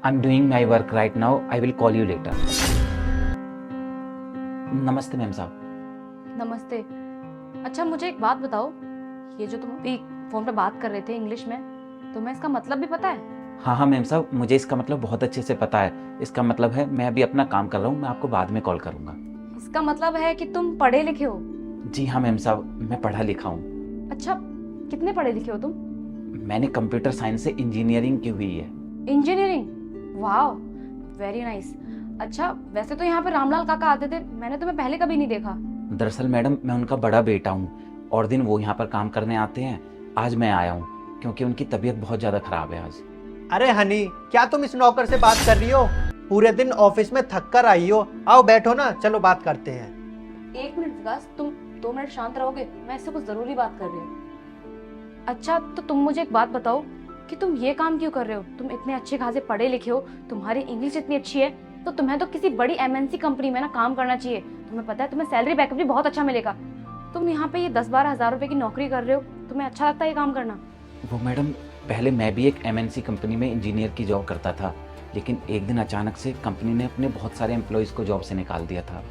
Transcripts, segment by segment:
I'm doing my work right now. I will call you later. नमस्ते ma'am साहब। नमस्ते। अच्छा मुझे एक बात बताओ, ये जो तुम अभी फोन पे बात कर रहे थे इंग्लिश में, तुम्हें इसका मतलब भी पता है? हाँ हाँ मैम साहब, मुझे इसका मतलब बहुत अच्छे से पता है। इसका मतलब है मैं अभी अपना काम कर रहा हूँ, मैं आपको बाद में कॉल करूँगा। इसका मतलब है कि तुम पढ़े लिखे हो? जी हाँ मैम साहब, मैं पढ़ा लिखा हूँ। अच्छा, कितने पढ़े लिखे हो तुम? मैंने कंप्यूटर साइंस से इंजीनियरिंग की हुई है। इंजीनियरिंग? वाह, वेरी नाइस। अच्छा वैसे तो यहाँ पे रामलाल काका आते थे, मैंने तुम्हें पहले कभी नहीं देखा। दरअसल मैडम मैं उनका बड़ा बेटा हूँ और दिन वो यहाँ पर काम करने आते हैं। आज मैं आया हूँ क्योंकि उनकी तबीयत बहुत ज़्यादा ख़राब है आज। अरे हनी, क्या तुम इस नौकर से बात कर रही हो? पूरे दिन ऑफिस में थक कर आई हो। आओ बैठो ना, चलो बात करते हैं। एक मिनट विकास, तुम 2 मिनट शांत रहोगे? मैं इससे कुछ जरूरी बात कर रही हूँ। अच्छा तो तुम मुझे एक बात बताओ कि तुम ये काम क्यों कर रहे हो? तुम इतने अच्छे खासे पढ़े लिखे हो, तुम्हारी इंग्लिश इतनी अच्छी है, तो तुम्हें तो किसी बड़ी एमएनसी कंपनी में ना काम करना चाहिए। तुम्हें पता है तुम्हें सैलरी बैकअप भी बहुत अच्छा मिलेगा। तुम यहाँ पे ये 10-12 हज़ार रुपए की नौकरी कर रहे हो, तुम्हें अच्छा लगता है ये काम करना? वो मैडम, पहले मैं भी एक एमएनसी कंपनी में इंजीनियर की जॉब करता था, लेकिन एक दिन अचानक से कंपनी ने अपने बहुत सारे एम्प्लॉयज़ को जॉब से निकाल दिया था।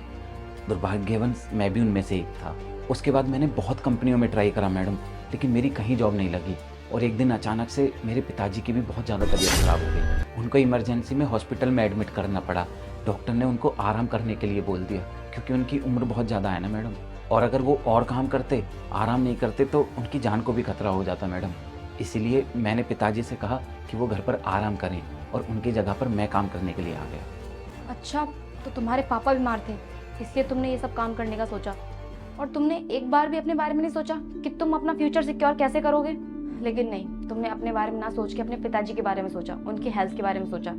दुर्भाग्यवश मैं भी उनमें से एक था। उसके बाद मैंने बहुत कंपनियों में ट्राई करा मैडम, लेकिन मेरी कहीं जॉब नहीं लगी। और एक दिन अचानक से मेरे पिताजी की भी बहुत ज़्यादा तबीयत ख़राब हो गई। उनको इमरजेंसी में हॉस्पिटल में एडमिट करना पड़ा। डॉक्टर ने उनको आराम करने के लिए बोल दिया, क्योंकि उनकी उम्र बहुत ज़्यादा है ना मैडम, और अगर वो और काम करते, आराम नहीं करते, तो उनकी जान को भी खतरा हो जाता मैडम। इसीलिए मैंने पिताजी से कहा कि वो घर पर आराम करें और उनकी जगह पर मैं काम करने के लिए आ गया। अच्छा तो तुम्हारे पापा बीमार थे, इसलिए तुमने ये सब काम करने का सोचा, और तुमने एक बार भी अपने बारे में नहीं सोचा कि तुम अपना फ्यूचर सिक्योर कैसे करोगे? लेकिन नहीं, तुमने अपने बारे में ना सोच के अपने पिताजी के बारे में सोचा, उनकी हेल्थ के बारे में सोचा।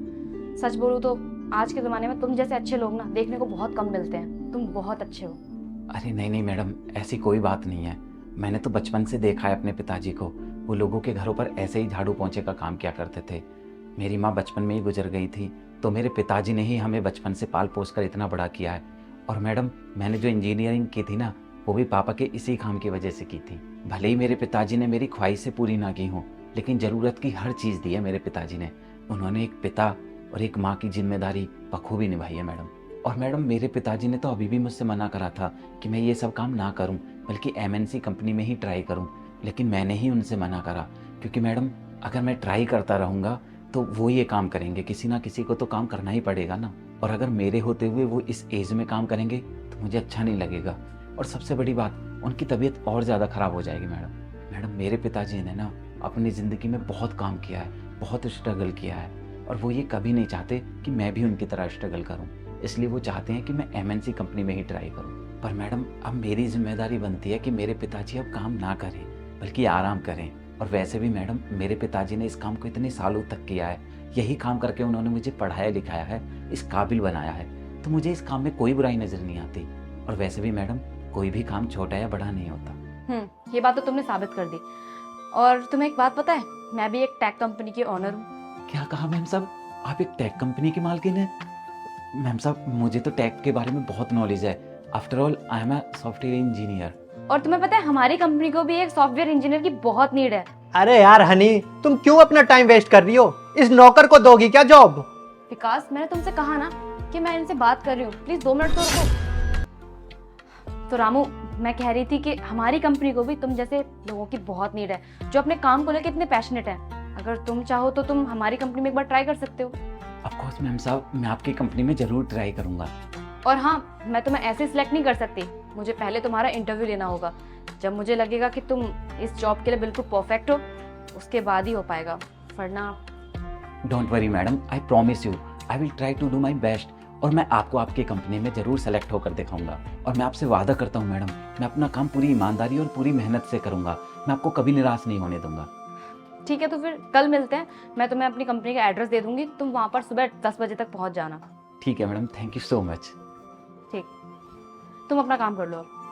सच बोलूं तो आज के ज़माने में तुम जैसे अच्छे लोग ना देखने को बहुत कम मिलते हैं। तुम बहुत अच्छे हो। अरे नहीं नहीं मैडम, ऐसी कोई बात नहीं है। मैंने तो बचपन से देखा है अपने पिताजी को, वो लोगों के घरों पर ऐसे ही झाड़ू पोंछे का काम किया करते थे। मेरी माँ बचपन में ही गुजर गई थी, तो मेरे पिताजी ने ही हमें बचपन से पाल पोस कर इतना बड़ा किया है। और मैडम, मैंने जो इंजीनियरिंग की थी ना, वो भी पापा के इसी काम की वजह से की थी। भले ही मेरे पिताजी ने मेरी ख्वाहिशें पूरी ना की हों, लेकिन ज़रूरत की हर चीज़ दी है मेरे पिताजी ने। उन्होंने एक पिता और एक माँ की जिम्मेदारी बखूबी निभाई है मैडम। और मैडम, मेरे पिताजी ने तो अभी भी मुझसे मना करा था कि मैं ये सब काम ना करूं, बल्कि एमएनसी कंपनी में ही ट्राई करूं, लेकिन मैंने ही उनसे मना करा, क्योंकि मैडम अगर मैं ट्राई करता रहूँगा तो वो ये काम करेंगे, किसी ना किसी को तो काम करना ही पड़ेगा ना। और अगर मेरे होते हुए वो इस एज में काम करेंगे तो मुझे अच्छा नहीं लगेगा। और सबसे बड़ी बात, उनकी तबीयत और ज़्यादा ख़राब हो जाएगी मैडम। मैडम, मेरे पिताजी ने ना अपनी ज़िंदगी में बहुत काम किया है, बहुत स्ट्रगल किया है, और वो ये कभी नहीं चाहते कि मैं भी उनकी तरह स्ट्रगल करूं। इसलिए वो चाहते हैं कि मैं एमएनसी कंपनी में ही ट्राई करूं। पर मैडम, अब मेरी जिम्मेदारी बनती है कि मेरे पिताजी अब काम ना करें, बल्कि आराम करें। और वैसे भी मैडम, मेरे पिताजी ने इस काम को इतने सालों तक किया है, यही काम करके उन्होंने मुझे पढ़ाया लिखाया है, इस काबिल बनाया है, तो मुझे इस काम में कोई बुराई नज़र नहीं आती। और वैसे भी मैडम, कोई भी काम छोटा या बड़ा नहीं होता। ये बात तो तुमने साबित कर दी। और तुम्हें एक बात पता है, मैं भी एक टेक कंपनी की ओनर हूँ। क्या कहा मैम साहब? आप एक टेक कंपनी की मालकिन हैं? मैम साहब, मुझे तो टेक के बारे में बहुत नॉलेज है। After all I am a software engineer. और तुम्हें पता है हमारी कंपनी को भी एक सॉफ्टवेयर इंजीनियर की बहुत नीड है। अरे यार हनी, तुम क्यों अपना टाइम वेस्ट कर रही हो? इस नौकर को दोगी क्या जॉब? विकास, मैंने तुमसे कहा ना कि मैं इनसे बात कर रही हूँ, प्लीज 2 मिनट तो रुको। तो रामू, मैं कह रही थी कि हमारी कंपनी को भी तुम जैसे लोगों की बहुत नीड है, जो अपने काम को लेकर इतने पैशनेट है। अगर तुम चाहो तो तुम हमारी कंपनी में एक बार ट्राई कर सकते हो। ऑफ कोर्स मैम साहब, मैं आपकी कंपनी में ज़रूर ट्राई करूँगा। और हाँ, मैं तुम्हें ऐसे सिलेक्ट नहीं कर सकती, मुझे पहले तुम्हारा इंटरव्यू लेना होगा। जब मुझे लगेगा कि तुम इस जॉब के लिए बिल्कुल परफेक्ट हो, उसके बाद ही हो पाएगा, वरना। Don't worry madam, I promise you I will try to do my best. और मैं आपको आपकी कंपनी में ज़रूर सेलेक्ट होकर दिखाऊंगा। और मैं आपसे वादा करता हूँ मैडम, मैं अपना काम पूरी ईमानदारी और पूरी मेहनत से करूँगा। मैं आपको कभी निराश नहीं होने दूंगा। ठीक है, तो फिर कल मिलते हैं। मैं तुम्हें अपनी कंपनी का एड्रेस दे दूंगी, तुम वहाँ पर सुबह 10 बजे तक पहुँच जाना। ठीक है madam, thank you so much. ठीक, तुम अपना काम कर लो अब।